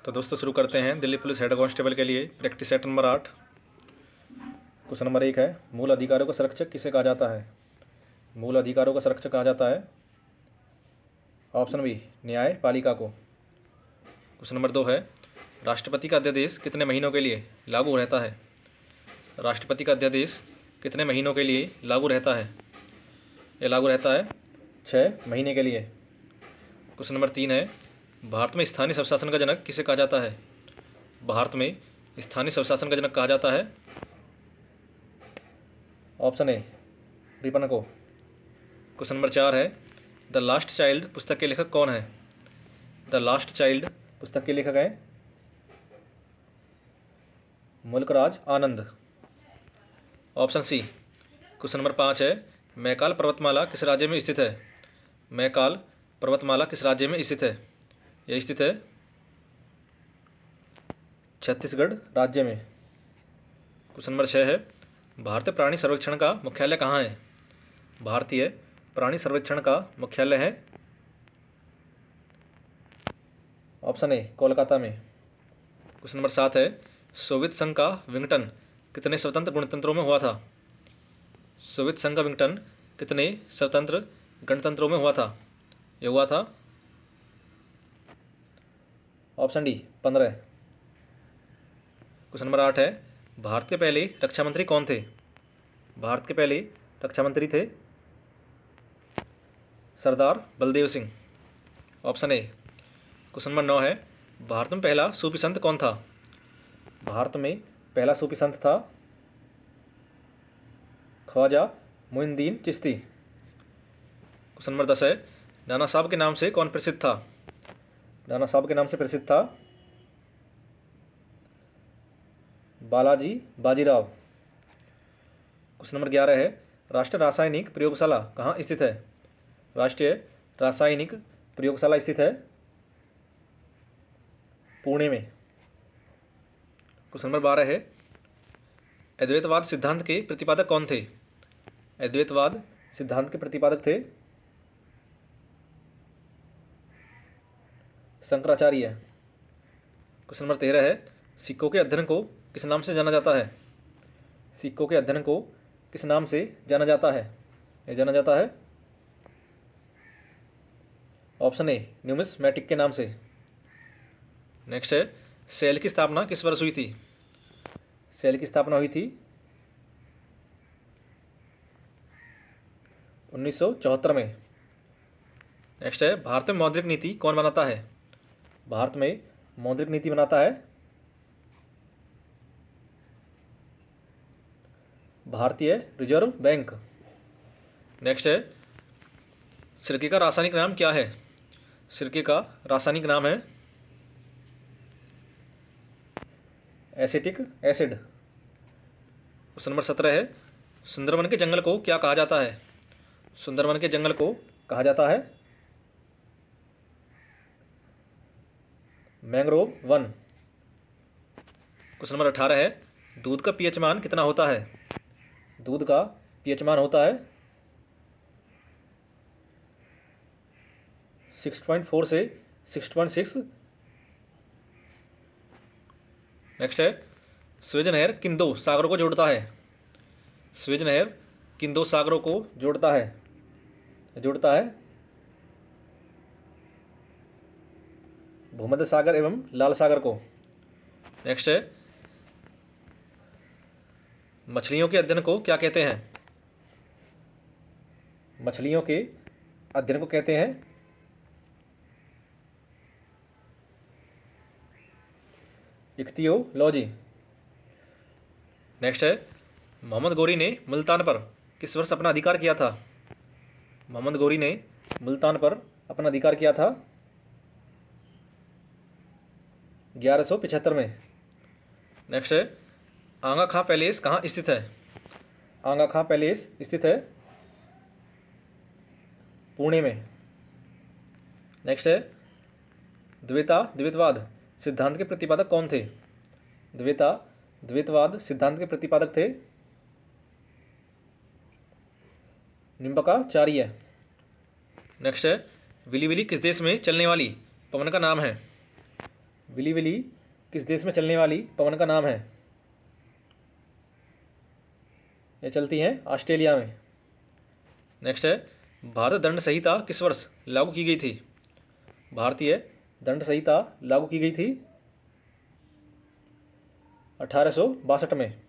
तो दोस्तों शुरू करते हैं दिल्ली पुलिस हेड कांस्टेबल के लिए practice set number 8। Question number 1 है, मूल अधिकारों का संरक्षक किसे कहा जाता है? मूल अधिकारों का संरक्षक कहा जाता है ऑप्शन बी न्यायपालिका को। क्वेश्चन नंबर 2 है, राष्ट्रपति का अध्यादेश कितने महीनों के लिए लागू रहता है? राष्ट्रपति का अध्यादेश कितने महीनों के लिए लागू रहता है? यह लागू रहता है 6 महीने के लिए। क्वेश्चन नंबर 3 है, भारत में स्थानीय स्वशासन का जनक किसे कहा जाता है? भारत में स्थानीय स्वशासन का जनक कहा जाता है ऑप्शन ए रिपन को। क्वेश्चन नंबर 4 है, द लास्ट चाइल्ड पुस्तक के लेखक कौन है? द लास्ट चाइल्ड पुस्तक के लेखक हैं मुल्कराज आनंद, ऑप्शन सी। क्वेश्चन नंबर 5 है, मैकाल पर्वतमाला किस राज्य में स्थित है? मैकाल पर्वतमाला किस राज्य में स्थित है? यह स्थित है छत्तीसगढ़ राज्य में। क्वेश्चन नंबर 6 है, भारतीय प्राणी सर्वेक्षण का मुख्यालय कहाँ है? भारतीय प्राणी सर्वेक्षण का मुख्यालय है ऑप्शन ए कोलकाता में। क्वेश्चन नंबर 7 है, सोवियत संघ का विघटन कितने स्वतंत्र गणतंत्रों में हुआ था? सोवियत संघ का विघटन कितने स्वतंत्र गणतंत्रों में हुआ था? यह हुआ था ऑप्शन डी 15। क्वेश्चन नंबर 8 है, भारत के पहले रक्षा मंत्री कौन थे? भारत के पहले रक्षा मंत्री थे सरदार Baldev Singh, option A. Question number 9 है, भारत में पहला सूफी संत कौन था? भारत में पहला सूफी संत था ख्वाजा मोइनुद्दीन चिश्ती। क्वेश्चन नंबर 10 है, नाना साहब के नाम से कौन प्रसिद्ध था? नाना साहब के नाम से प्रसिद्ध था बालाजी बाजीराव। क्वेश्चन नंबर 11 है, राष्ट्रीय रासायनिक प्रयोगशाला कहाँ स्थित है? राष्ट्रीय रासायनिक प्रयोगशाला स्थित है पुणे में। क्वेश्चन नंबर 12 है, अद्वैतवाद सिद्धांत के प्रतिपादक कौन थे? अद्वैतवाद सिद्धांत के प्रतिपादक थे शंकराचार्य। क्वेश्चन नंबर 13 है, सिक्कों के अध्ययन को किस नाम से जाना जाता है? सिक्कों के अध्ययन को किस नाम से जाना जाता है? यह जाना जाता है ऑप्शन ए न्यूमिस्मैटिक के नाम से। नेक्स्ट है, सेल की स्थापना किस वर्ष हुई थी? सेल की स्थापना हुई थी 1974 में। नेक्स्ट है, भारत में मौद्रिक नीति कौन बनाता है? भारत में मौद्रिक नीति बनाता है भारतीय रिजर्व बैंक। नेक्स्ट है, सिरके का रासायनिक नाम क्या है? सिरके का रासायनिक नाम है एसिटिक एसिड। क्वेश्चन नंबर 17 है, सुंदरवन के जंगल को क्या कहा जाता है? सुंदरवन के जंगल को कहा जाता है मैंग्रोव वन। क्वेश्चन नंबर 18 है, दूध का पीएच मान कितना होता है? दूध का पीएच मान होता है 6.4 से 6.6। नेक्स्ट है, स्वेज नहर किन दो सागरों को जोड़ता है? स्वेज नहर किन दो सागरों को जोड़ता है? जोड़ता है भूमध्य सागर एवं लाल सागर को। नेक्स्ट है, मछलियों के अध्ययन को क्या कहते हैं? मछलियों के अध्ययन को कहते हैं इख्तियोलॉजी। नेक्स्ट है, मोहम्मद गौरी ने मुल्तान पर किस वर्ष अपना अधिकार किया था? मोहम्मद गौरी ने मुल्तान पर अपना अधिकार किया था 1175 में। नेक्स्ट है, आगा खां पैलेस कहाँ स्थित है? आगा खां पैलेस स्थित है पुणे में। नेक्स्ट है, द्वैतवाद सिद्धांत के प्रतिपादक कौन थे? द्वैतवाद सिद्धांत के प्रतिपादक थे निम्बकाचार्य। नेक्स्ट है, विली विली किस देश में चलने वाली पवन का नाम है? विली विली किस देश में चलने वाली पवन का नाम है? ये चलती हैं ऑस्ट्रेलिया में। नेक्स्ट है, भारत दंड संहिता किस वर्ष लागू की गई थी? भारतीय दंड संहिता लागू की गई थी 1862 में।